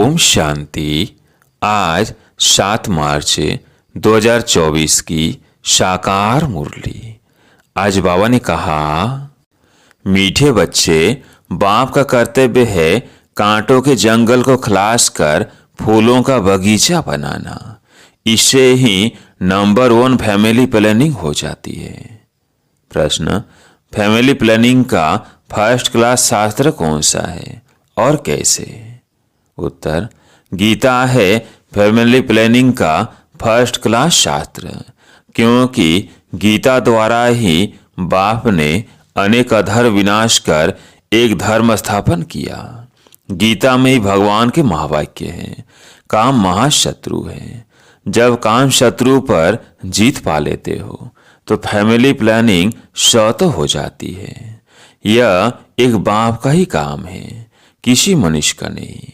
ओम शांति। आज 7 मार्च 2024 की साकार मुरली। आज बाबा ने कहा, मीठे बच्चे, बाप का कर्तव्य है कांटों के जंगल को खलास कर फूलों का बगीचा बनाना। इससे ही नंबर 1 फैमिली प्लानिंग हो जाती है। प्रश्न, फैमिली प्लानिंग का फर्स्ट क्लास शास्त्र कौन सा है और कैसे? उत्तर, गीता है फैमिली प्लानिंग का फर्स्ट क्लास शास्त्र, क्योंकि गीता द्वारा ही बाप ने अनेक अधर्म विनाश कर एक धर्म स्थापन किया। गीता में ही भगवान के महावाक्य हैं, काम महाशत्रु है। जब काम शत्रु पर जीत पा लेते हो तो फैमिली प्लानिंग स्वतः हो जाती है। यह एक बाप का ही काम है, किसी मनुष्य का नहीं।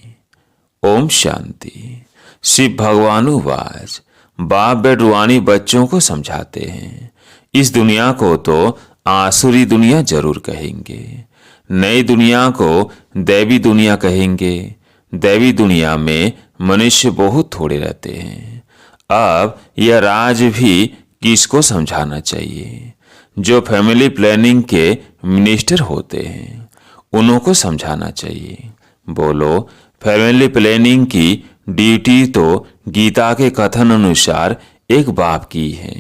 ओम शांति। शिव भगवानुवाच, बाप बेटरुआनी बच्चों को समझाते हैं, इस दुनिया को तो आसुरी दुनिया जरूर कहेंगे, नई दुनिया को दैवी दुनिया कहेंगे। दैवी दुनिया में मनुष्य बहुत थोड़े रहते हैं। अब यह राज भी किसको समझाना चाहिए? जो फैमिली प्लानिंग के मिनिस्टर होते हैं उन्हों को समझाना चाहिए। बोलो, फैमिली प्लानिंग की ड्यूटी तो गीता के कथन अनुसार एक बाप की है।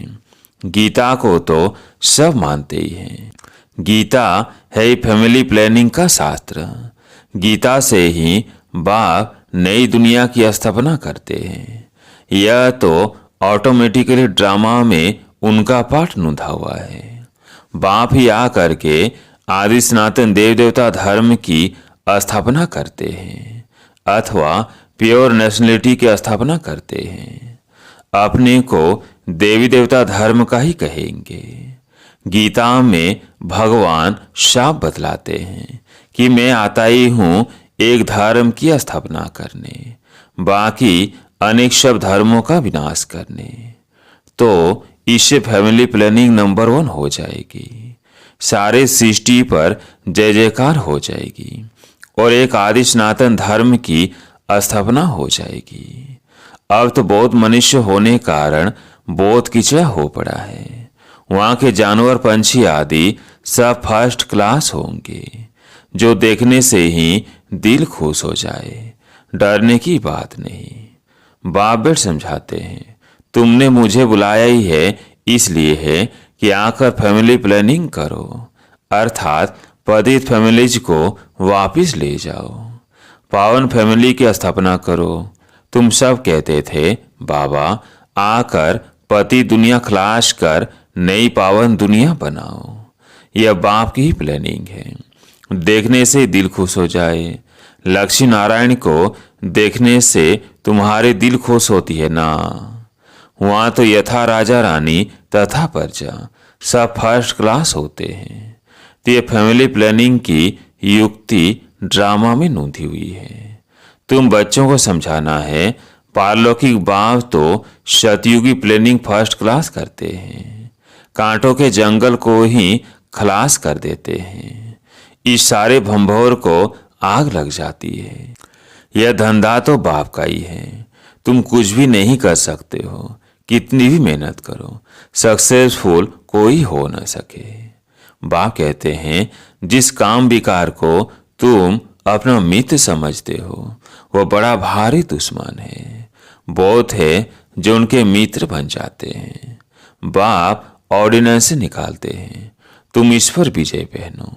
गीता को तो सब मानते ही हैं। गीता है फैमिली प्लानिंग का शास्त्र। गीता से ही बाप नई दुनिया की स्थापना करते हैं। यह तो ऑटोमेटिकली ड्रामा में उनका पाठ नुधा हुआ है। बाप ही आ करके आदि सनातन देव देवता धर्म की स्थापना करते हैं अथवा प्योर नेशनलिटी की स्थापना करते हैं। अपने को देवी देवता धर्म का ही कहेंगे। गीता में भगवान शाप बतलाते हैं कि मैं आता ही हूँ एक धर्म की स्थापना करने, बाकी अनेक सब धर्मों का विनाश करने। तो इससे फैमिली प्लानिंग नंबर 1 हो जाएगी। सारे सृष्टि पर जय जयकार हो जाएगी और एक आदि सनातन धर्म की स्थापना हो जाएगी। अब तो बहुत मनुष्य होने कारण बहुत किचड़ा हो पड़ा है। वहाँ के जानवर पंछी आदि सब फर्स्ट क्लास होंगे, जो देखने से ही दिल खुश हो जाए। डरने की बात नहीं। बाप बेट समझाते हैं, तुमने मुझे बुलाया ही है, इसलिए है कि आकर फैमिली प्लानिंग करो, अर्थात पतित फैमिलीज को वापिस ले जाओ, पावन फैमिली की स्थापना करो। तुम सब कहते थे, बाबा आकर पति दुनिया खलास कर नई पावन दुनिया बनाओ। यह बाप की ही प्लानिंग है। देखने से दिल खुश हो जाए। लक्ष्मी नारायण को देखने से तुम्हारे दिल खुश होती है ना। वहाँ तो यथा राजा रानी तथा प्रजा सब फर्स्ट क्लास होते हैं। तो ये फैमिली प्लानिंग की युक्ति ड्रामा में नूंधी हुई है। तुम बच्चों को समझाना है, पारलौकिक बाप तो सतयुगी प्लानिंग फर्स्ट क्लास करते हैं, कांटों के जंगल को ही खलास कर देते हैं। इस सारे भंभोर को आग लग जाती है। यह धंधा तो बाप का ही है। तुम कुछ भी नहीं कर सकते हो, कितनी भी मेहनत करो, सक्सेसफुल कोई हो न सके। बाप कहते हैं, जिस काम विकार को तुम अपना मित्र समझते हो वह बड़ा भारी दुश्मन है। बहुत है जो उनके मित्र बन जाते हैं। बाप ऑर्डिनेंस निकालते हैं, तुम इस पर विजय पहनो।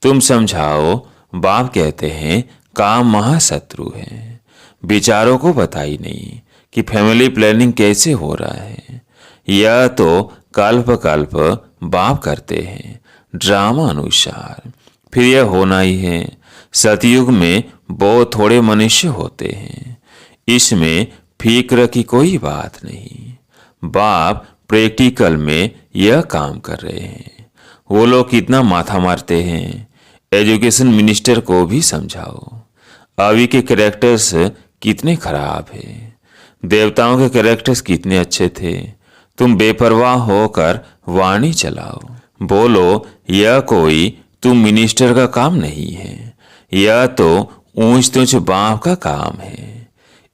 तुम समझाओ। बाप कहते हैं, काम महाशत्रु है। विचारों को बताई नहीं कि फैमिली प्लानिंग कैसे हो रहा है। यह तो कल्प कल्प बाप करते हैं ड्रामा अनुसार। फिर यह होना ही है। सतयुग में बहुत थोड़े मनुष्य होते हैं, इसमें फिक्र की कोई बात नहीं। बाप प्रैक्टिकल में यह काम कर रहे हैं। वो लोग कितना माथा मारते हैं। एजुकेशन मिनिस्टर को भी समझाओ, अभी के कैरेक्टर्स कितने खराब है। देवताओं के कैरेक्टर्स कितने अच्छे थे। तुम बेपरवाह होकर वाणी चलाओ। बोलो, यह कोई तुम मिनिस्टर का काम नहीं है, यह तो ऊंच तुंच बाप का काम है।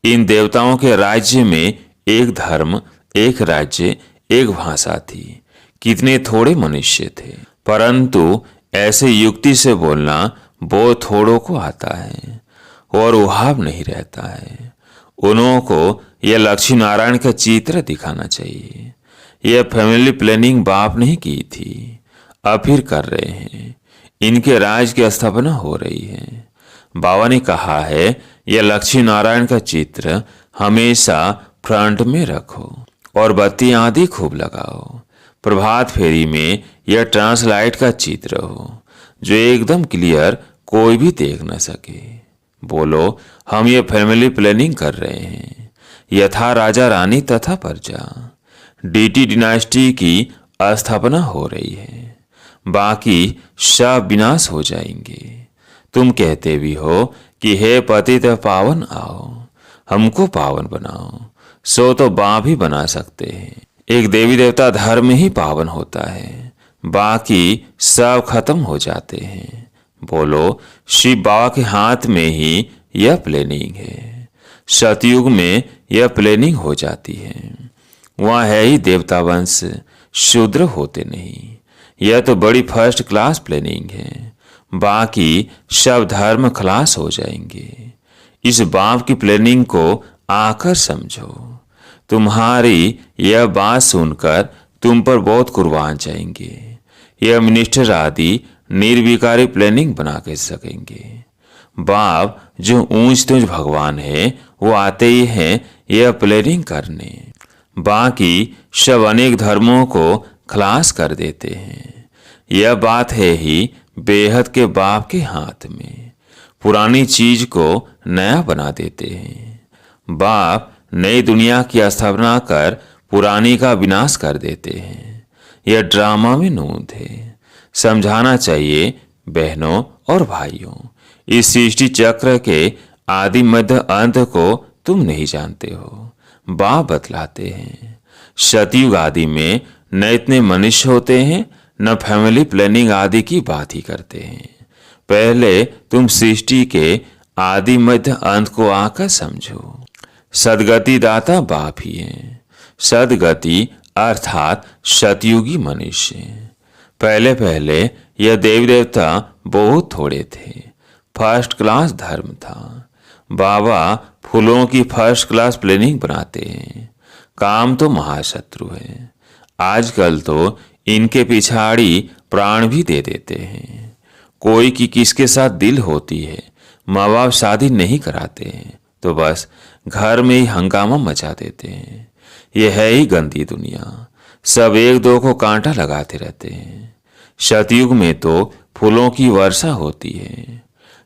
इन देवताओं के राज्य में एक धर्म, एक राज्य, एक भाषा थी। कितने थोड़े मनुष्य थे, परंतु ऐसे युक्ति से बोलना वो थोड़ों को आता है और उहाब नहीं रहता है। उन्हों को यह लक्ष्मी नारायण का चित्र दिखाना चाहिए। यह फैमिली प्लानिंग बाप नहीं की थी, अब फिर कर रहे हैं। इनके राज की स्थापना हो रही है। बाबा ने कहा है यह लक्ष्मी नारायण का चित्र हमेशा फ्रंट में रखो और बत्ती आदि खूब लगाओ। प्रभात फेरी में यह ट्रांसलाइट का चित्र हो जो एकदम क्लियर, कोई भी देख न सके। बोलो हम ये फैमिली प्लानिंग कर रहे हैं। यथा राजा रानी तथा प्रजा, डीटी डिनास्टी की स्थापना हो रही है। बाकी सब विनाश हो जाएंगे। तुम कहते भी हो कि हे पतित पावन आओ, हमको पावन बनाओ, सो तो बाप ही बना सकते हैं। एक देवी देवता धर्म ही पावन होता है, बाकी सब खत्म हो जाते हैं। बोलो शिव बाबा के हाथ में ही यह प्लानिंग है। सतयुग में यह प्लानिंग हो जाती है। वहाँ है ही देवता वंश, शूद्र होते नहीं। यह तो बड़ी फर्स्ट क्लास प्लानिंग है। बाकी सब धर्म खलास हो जाएंगे। इस बाप की प्लानिंग को आकर समझो। तुम्हारी यह बात सुनकर तुम पर बहुत कुर्बान जाएंगे। यह मिनिस्टर आदि निर्विकारी प्लानिंग बना के सकेंगे। बाप जो ऊंच तुंच भगवान है वो आते ही हैं यह प्लानिंग करने। बाकी सब अनेक धर्मों को खलास कर देते हैं। यह बात है ही बेहद के बाप के हाथ में। पुरानी चीज को नया बना देते हैं। बाप नई दुनिया की स्थापना कर पुरानी का विनाश कर देते हैं। यह ड्रामा में नूंद है। समझाना चाहिए बहनों और भाइयों, इस सृष्टि चक्र के आदि मध्य अंत को तुम नहीं जानते हो, बाप बतलाते हैं। सतयुग आदि में न इतने मनुष्य होते हैं, न फैमिली प्लानिंग आदि की बात ही करते हैं। पहले तुम सृष्टि के आदि मध्य अंत को आकर समझो। सदगति दाता बाप ही है। सदगति अर्थात सतयुगी मनुष्य। पहले पहले यह देवी देवता बहुत थोड़े थे। फर्स्ट क्लास धर्म था। बाबा फूलों की फर्स्ट क्लास प्लानिंग बनाते हैं। काम तो महाशत्रु है। आजकल तो इनके पिछाड़ी प्राण भी दे देते हैं। कोई की किसके साथ दिल होती है, माँ बाप शादी नहीं कराते हैं तो बस घर में ही हंगामा मचा देते हैं। यह है ही गंदी दुनिया। सब एक दो को कांटा लगाते रहते हैं। सतयुग में तो फूलों की वर्षा होती है।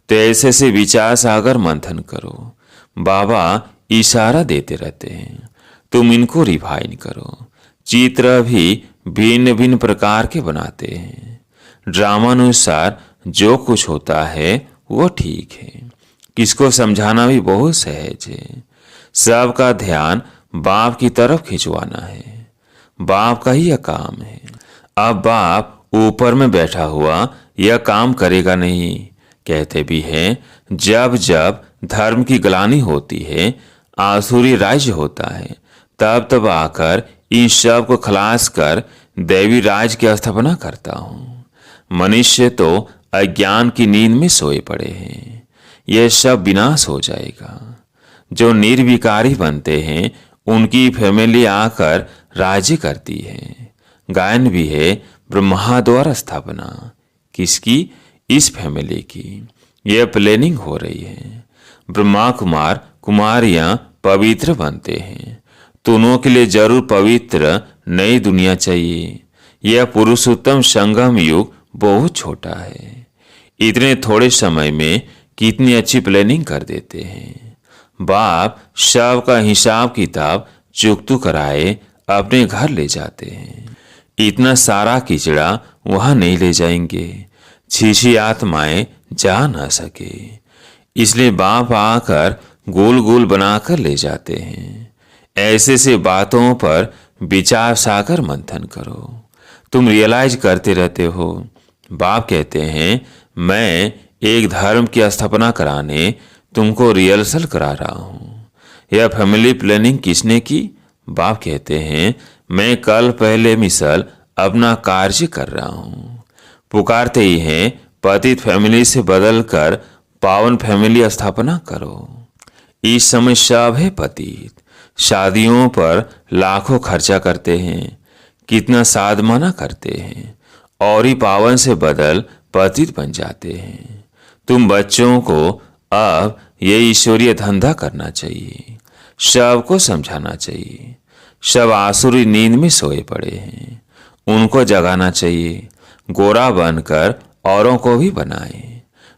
तो ऐसे से विचार सागर मंथन करो। बाबा इशारा देते रहते हैं, तुम इनको रिफाइन करो। चित्र भी भिन्न भिन्न प्रकार के बनाते हैं। ड्रामानुसार जो कुछ होता है वो ठीक है। किसको समझाना भी बहुत सहज है। सबका ध्यान बाप की तरफ खिंचवाना है। बाप का ही यह काम है। अब बाप ऊपर में बैठा हुआ यह काम करेगा नहीं। कहते भी हैं जब जब धर्म की ग्लानि होती है, आसुरी राज्य होता है, तब तब आकर इन सब को खलास कर देवी राज की स्थापना करता हूँ। मनुष्य तो अज्ञान की नींद में सोए पड़े हैं। यह सब विनाश हो जाएगा। जो निर्विकारी बनते हैं उनकी फैमिली आकर राज्य करती है। गायन भी है ब्रह्मा द्वारा स्थापना। किसकी? इस फैमिली की। यह प्लानिंग हो रही है। ब्रह्मा कुमार कुमारियां पवित्र बनते हैं। दोनों के लिए जरूर पवित्र नई दुनिया चाहिए। यह पुरुषोत्तम संगम युग बहुत छोटा है। इतने थोड़े समय में कितनी अच्छी प्लानिंग कर देते हैं। बाप सब का हिसाब किताब चुकतू कराए अपने घर ले जाते हैं। इतना सारा किचड़ा वहां नहीं ले जाएंगे, छीछी आत्माएं जा ना सके। इसलिए बाप आकर गोल गोल बनाकर ले जाते हैं। ऐसे से बातों पर विचार सागर मंथन करो। तुम रियलाइज करते रहते हो। बाप कहते हैं मैं एक धर्म की स्थापना कराने तुमको रिहर्सल करा रहा हूँ। यह फैमिली प्लानिंग किसने की? बाप कहते हैं, मैं कल पहले मिसल अपना कार्य कर रहा हूं। पुकारते ही हैं, पतित फैमिली से बदलकर पावन फैमिली स्थापना करो। इस समय सब है पतित, शादियों पर लाखों खर्चा करते हैं, कितना साधमाना करते हैं और ही पावन से बदल पतित बन जाते हैं। तुम बच्चों को अब ये ईश्वरीय धंधा करना चाहिए, सबको समझाना चाहिए। सब आसुरी नींद में सोए पड़े हैं, उनको जगाना चाहिए। गोरा बनकर औरों को भी बनाए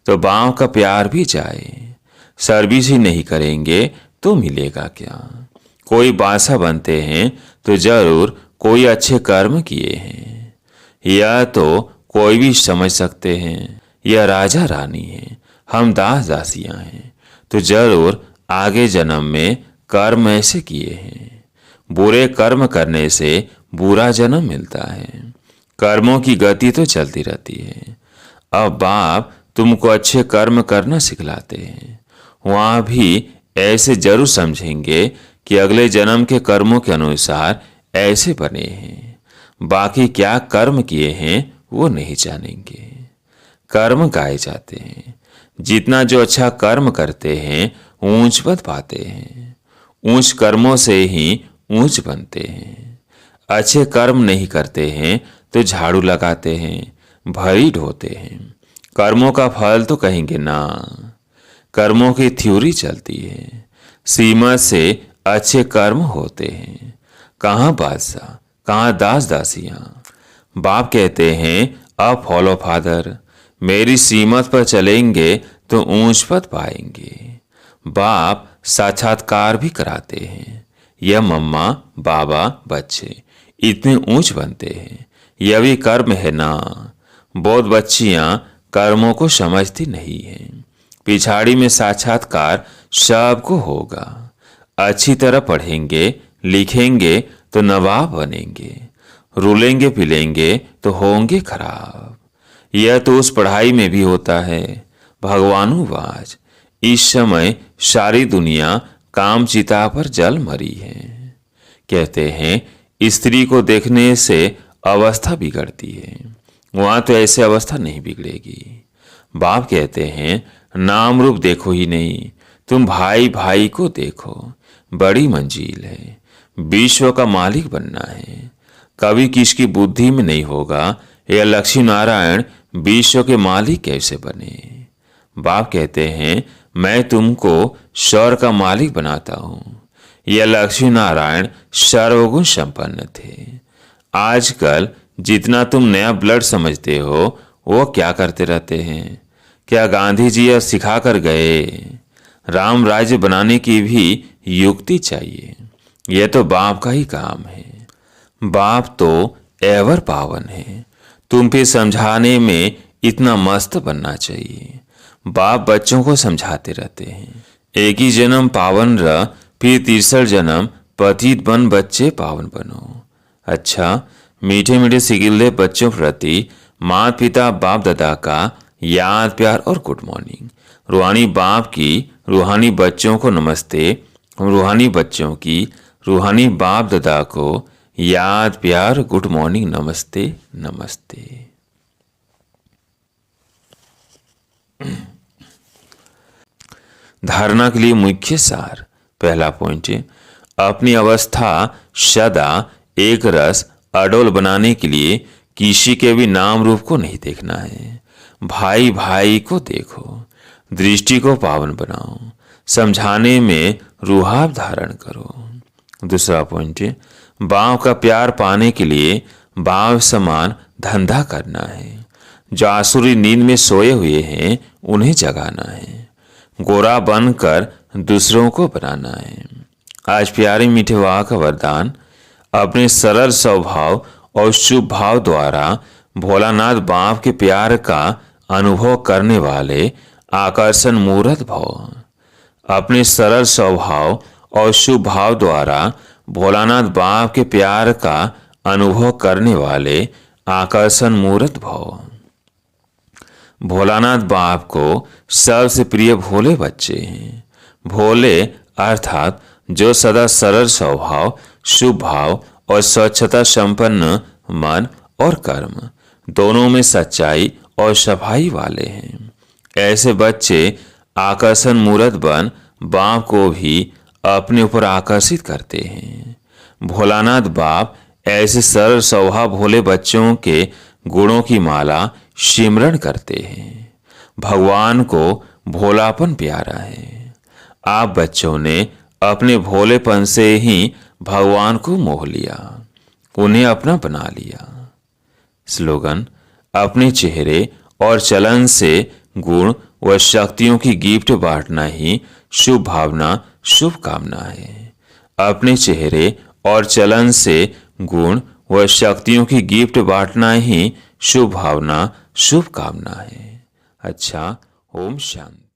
तो बाँव का प्यार भी जाए। सर्विस ही नहीं करेंगे तो मिलेगा क्या? कोई बादशाह बनते हैं तो जरूर कोई अच्छे कर्म किए हैं। यह तो कोई भी समझ सकते हैं, यह राजा रानी है, हम दास दासियां हैं, तो जरूर आगे जन्म में कर्म ऐसे किए हैं। बुरे कर्म करने से बुरा जन्म मिलता है। कर्मों की गति तो चलती रहती है। अब बाप तुमको अच्छे कर्म करना सिखलाते हैं। वहां भी ऐसे जरूर समझेंगे कि अगले जन्म के कर्मों के अनुसार ऐसे बने हैं। बाकी क्या कर्म किए हैं वो नहीं जानेंगे। कर्म गाए जाते हैं। जितना जो अच्छा कर्म करते हैं ऊंच पद पाते हैं। ऊंच कर्मों से ही ऊंच बनते हैं। अच्छे कर्म नहीं करते हैं तो झाड़ू लगाते हैं, भरी ढोते हैं। कर्मों का फल तो कहेंगे ना। कर्मों की थ्योरी चलती है, सीमा से अच्छे कर्म होते हैं। कहाँ बादशाह, कहाँ दास दासियां। बाप कहते हैं, अब फॉलो फादर, मेरी सीमत पर चलेंगे तो ऊंच पद पाएंगे। बाप साक्षात्कार भी कराते हैं। यह मम्मा बाबा बच्चे इतने ऊंच बनते हैं, यह भी कर्म है ना। बहुत बच्चियां कर्मों को समझती नहीं हैं। पिछाड़ी में साक्षात्कार सबको होगा। अच्छी तरह पढ़ेंगे लिखेंगे तो नवाब बनेंगे, रुलेंगे पिलेंगे तो होंगे खराब। यह तो उस पढ़ाई में भी होता है। भगवानुवाच, इस समय सारी दुनिया काम चिता पर जल मरी है। कहते हैं, स्त्री को देखने से अवस्था बिगड़ती है, वहां तो ऐसे अवस्था नहीं बिगड़ेगी। बाप कहते हैं, नाम रूप देखो ही नहीं, तुम भाई भाई को देखो। बड़ी मंजिल है, विश्व का मालिक बनना है। कभी किसकी बुद्धि में नहीं होगा यह लक्ष्मी नारायण विश्व के मालिक कैसे बने। बाप कहते हैं, मैं तुमको स्वर का मालिक बनाता हूं। यह लक्ष्मी नारायण सर्वगुण संपन्न थे। आजकल जितना तुम नया ब्लड समझते हो वो क्या करते रहते हैं? क्या गांधी जी यह सिखा कर गए? राम राज्य बनाने की भी युक्ति चाहिए। यह तो बाप का ही काम है। बाप तो एवर पावन है, तुम भी समझाने में इतना मस्त बनना चाहिए। बाप बच्चों को समझाते रहते हैं, एक ही जन्म पावन रह, फिर तीसरा जन्म पतित बन बच्चे पावन बनो। अच्छा, मीठे मीठे सिगिल्ले बच्चों प्रति माता पिता बाप दादा का याद प्यार और गुड मॉर्निंग। रूहानी बाप की रूहानी बच्चों को नमस्ते। रूहानी बच्चों की रूहानी बाप दादा को याद प्यार गुड मॉर्निंग नमस्ते नमस्ते। धारणा के लिए मुख्य सार। पहला पॉइंट है, अपनी अवस्था सदा एक रस अडोल बनाने के लिए किसी के भी नाम रूप को नहीं देखना है। भाई भाई को देखो, दृष्टि को पावन बनाओ, समझाने में रूहाब धारण करो। दूसरा पॉइंट है, बाप का प्यार पाने के लिए बाप समान धंधा करना है। जो आसुरी नींद में सोए हुए हैं उन्हें जगाना है। गोरा बनकर दूसरों को बनाना है। आज प्यारे मीठे वाह का वरदान, अपने सरल स्वभाव और शुभ भाव द्वारा भोलानाथ बाप के प्यार का अनुभव करने वाले आकर्षण मूर्त भव। अपने सरल स्वभाव और शुभ भाव द्वारा भोलानाथ बाप के प्यार का अनुभव करने वाले आकर्षण मूर्त भव। भोलानाथ बाप को सबसे प्रिय भोले बच्चे हैं। भोले अर्थात जो सदा सरल स्वभाव, शुभ भाव और स्वच्छता संपन्न मन और कर्म दोनों में सच्चाई और सफाई वाले हैं। ऐसे बच्चे आकर्षण मूर्त बन बाप को भी अपने ऊपर आकर्षित करते हैं। भोलानाथ बाप ऐसे सरल स्वभाव भोले बच्चों के गुणों की माला सिमरण करते हैं। भगवान को भोलापन प्यारा है। आप बच्चों ने अपने भोलेपन से ही भगवान को मोह लिया, उन्हें अपना बना लिया। स्लोगन: अपने चेहरे और चलन से गुण व शक्तियों की गिफ्ट बांटना ही शुभ भावना, शुभ कामना है। अपने चेहरे और चलन से गुण व शक्तियों की गिफ्ट बांटना ही शुभ भावना, शुभ कामना है। अच्छा, ओम शांति।